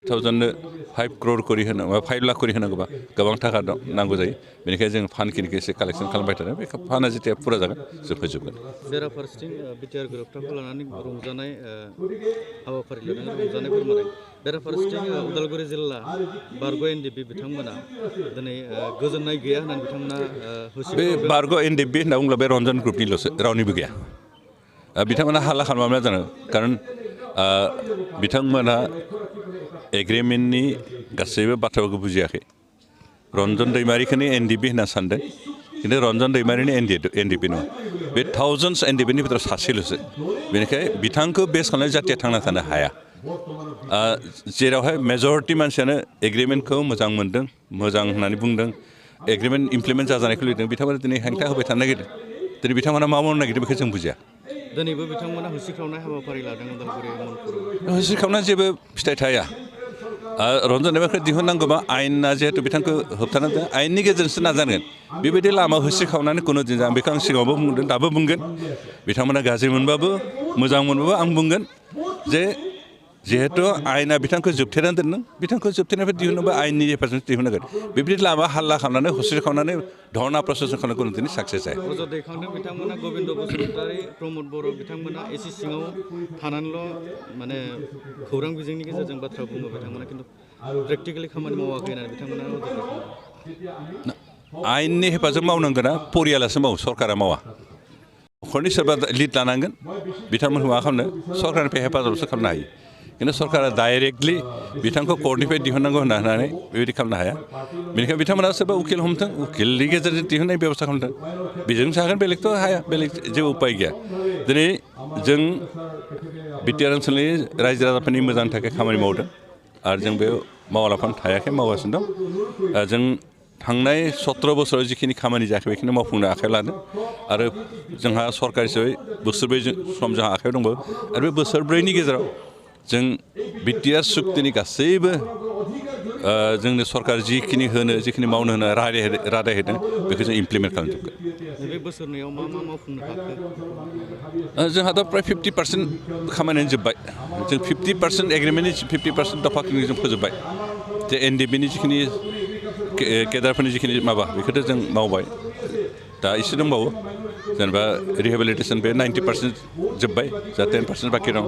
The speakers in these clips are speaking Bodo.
5 crore करि होनो 5 लाख करि होनांगौबा गोबां थाखा नांगौ जायो बेनिखायनो जों फान्डखिनिखौ एसे कालेक्सन खालामबाय थादों बे फान्डा जेतिया फुरा जागोन जोबफैजोबगोन बेराफारसेथिं बिटिआर गोरोबथाखौ लानानै रंजानाय हाबाफारि लादों रंजानाय फोरमायदों बेराफारसेथिं उदालगुरि जिल्ला बारग' एनडिपि बिथांमोना दिनै गोजोननाय गैया होननानै बिथांमोना बे बारग' एनडिपि होनना बुङोब्ला बे रनजन ग्रुपनिल'सो रावनिबो गैया बिथांमोना हाल्ला खालामना जानो खारन बिथांमोना एग्रिमेन्टनि गासैबो बाथ्राफोरखौ बुजियाखै रनजन दैमारिखौनो एनडिपि होनना सानदों खिन्थु रनजन दैमारिनि एनडिपि नङा बे थाउजेन्डस एनडिपिनि भितराव सासेल'सो बेनिखाय बिथांखौ बेस खालामनाय जातिया थांना थानो हाया जेरावहाय मेजरिटि मानसियानो एग्रिमेन्टखौ मोजां मोनदों मोजां होननानै बुंदों एग्रिमेन्ट इमप्लिमेन्ट जाजानायखौ लिरदों बिथांमोना दिनै हेंथा होबाय थानो नागिरदों दिनै बिथांमोना मा मावनो नागिरदों बेखौ जों बुजिया दिनैबो बिथांमोना होसिख्रावनाय हाबाफारि लादों उदालगुरि मनपुराव होसिख्रावनाय जेबो फिथाइ थाया रनजन दैमारिखौ दिहुननांगौबा आयेना जिहेतु बिथांखौ होबथानांगौ आयेननि गेजेरजोंसो नाजानांगोन बेबायदि लामा होसिख्रावनानै खुनु दिन आं बेखौ आं सिगाङावबो बुंदों दाबो बुंगोन बिथांमोना गाज्रि मोनबाबो मोजां मोनबाबो आं बुंगोन जे जिहेतु आयेना बिथांखौ जोबथेनानै दोनदों बिथांखौ जोबथेनायनिफ्राय दिहुननोबा आयेननि हेफाजाबजों दिहुननांगोन बेबायदि लामा हाल्ला खालामनानै होसिख्रावनानै धरना प्रसेसन खालामनो खुनु दिन साक्सेस जाया अजद दैखांदों बिथांमोना गबिन्द बसुमतारी प्रमद बर' बिथांमोना एसि सिङाव थानानैल' माने खौरां बिजोंनि गेजेरजों बाथ्रा बुङो बिथांमोना खिन्थु प्रेक्टिकेलि खामानि मावाखै होननानै बिथांमोना अजद दैखांदों आयेननि हेफाजाब मावनांगोना परियालासो मावो सरकारा मावा न'खरनि सोरबा लिड लानांगोन बिथांमोनखौ मा खालामनो सरकारनिफ्राय हेफाजाबसो खालामनो हायो खिन्थु सरकारा डाइरेक्टलि बिथांखौ कर्टनिफ्राय दिहुननांगौ होननानै बेबायदि खालामनो हाया बेनिखायनो बिथांमोना सोरबा उकिल हमथों उकिलनि गेजेरजों दिहुननाय बेब'स्था खालामदों बेजों जागोन बेलेगथ' हाया बेलेग जेबो उपाय गैया दिनै जों बिटिआर ओनसोलनि रायजो राजाफोरनि मोजांनि थाखाय खामानि मावदों आरो जों बे मावालाफानो थायाखै मावगासिनो दं जों थांनाय 17 बोसोराव जिखिनि खामानि जायाखै बेखिनि मावफुंनो आखायाव लादों आरो जोंहा सरकार हिसाबै बोसोरब्रै सम जोंहा आखायाव दंबावो आरो बे बोसोरब्रैनि गेजेराव जों बिटिआर सुक्तिनि गासैबो जोंनो सरकार जिखिनि मावनो होनो रादाय होदों बेखौ जों इमप्लिमेन्ट खालामजोबगोन बे बोसोरनैयाव मा मा मावफुंनो हाखो जोंहाथ' प्राय 50% खामानियानो जोब्बाय जों 50% एग्रिमेन्टनि 50% दफाखिनि जों फोजोब्बाय जे एनडिपिनि जिखिनि केदारफोरनि जिखिनि माबा बेखौथ' जों मावबाय दा एसे दंबावो जेनेबा रिहेबिलिटेसन बे 90% जोब्बाय जा 10% बाखि दं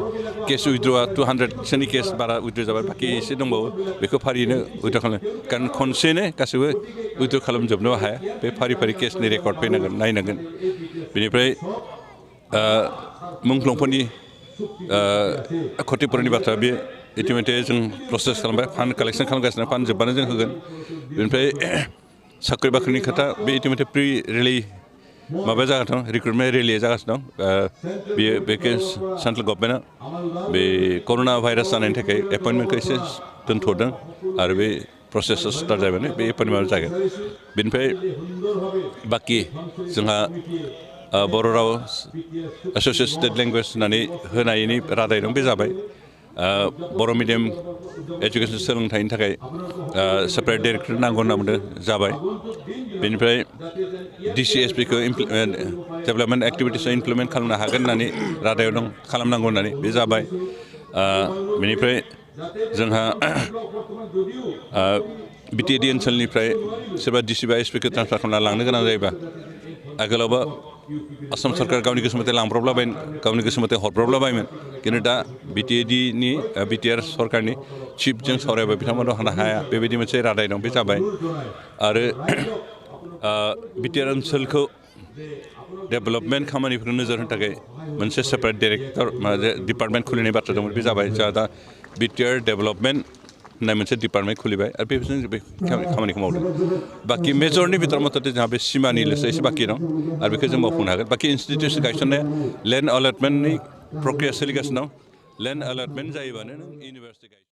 केस उइथड्रआ 200सोनि केस बारा उइथड्र जाबाय बाखि एसे दंबावो बेखौ फारियैनो उइथड्र खालामनो कारण खनसेनो गासैबो उइथड्र खालामजोबनो हाया बे फारि फारि केसनि रेकर्ड फैनांगोन नायनांगोन बेनिफ्राय मुंख्लंफोरनि क्षतिपुरनि बाथ्रा बे इतिमধ্যে जों प्रसेस खालामबाय फान्ड कालेक्सन खालामगासिनो फान्ड जोबबानो जों होगोन बेनिफ्राय साख्रि बाख्रिनि खोथा बे इतिमধ্যে प्रि रिलि माबा जागासिनो दं रिक्रुटमेन्ट रेलिया जागासिनो दं बेखौ सेन्ट्रेल गभर्नमेन्टआ बे कर'ना भाइरास जानायनि थाखाय एपइन्टमेन्टखौ एसे दोनथ'दों आरो बे प्रसेसा स्टार्ट जाबानो बे एपइन्टमेन्टआ जागोन बेनिफ्राय बाखि जोंहा बर' राव एस'सियेटेड लेंगुवेज होननानै होनायनि रादाय दं बे जाबाय बर' मिडियाम एजुकेसन सोलोंथाइनि थाखाय सेपारेट डाइरेक्टर नांगौ होनना बुंदों जाबाय बेनिफ्राय DCSPखौ डेभेलपमेन्ट एक्टिभिटिसआव इमप्लिमेन्ट खालामनो हागोन होननानै रादायाव दं खालामनांगौ होननानै बे जाबाय बेनिफ्राय जोंहा बिटिएडि ओनसोलनिफ्राय सोरबा डिसि बा एसपिखौ ट्रान्सफार खालामना लांनो गोनां जायोबा आगोलावबा आसाम सरकार गावनि गोसो मथे लांब्रबलाबाय गावनि गोसो मथे हरब्रबलाबायमोन खिन्थु दा बिटिआर सरकारनि चिफजों सावरायबाय बिथांमोना होनो हाया बेबायदि मोनसे रादाय दं बे जाबाय आरो बिटिआर ओनसोलखौ डेभेलपमेन्ट खामानिफोरखौ नोजोर होनो थाखाय मोनसे सेपारेट डाइरेक्टर डिपार्टमेन्ट खुलिनाय बाथ्रा दंमोन बे जाबाय जोंहा दा बिटिआर डेभेलपमेन्ट होननाय मोनसे डिपार्टमेन्ट खुलिबाय आरो बेफोरजों बे खामानिखौ मावदों बाखि मेजरनि भितराव मथथे जोंहा बे सिमानिल'सो एसे बाखि दं आरो बेखौ जों मावफुंनो हागोन बाखि इन्स्टिटिउसन गायसननाया लेन्ड एलटमेन्टनि प्रक्रिया सोलिगासिनो दं लेन्ड एलटमेन्ट जायोबानो नों इउनिभार्सिटि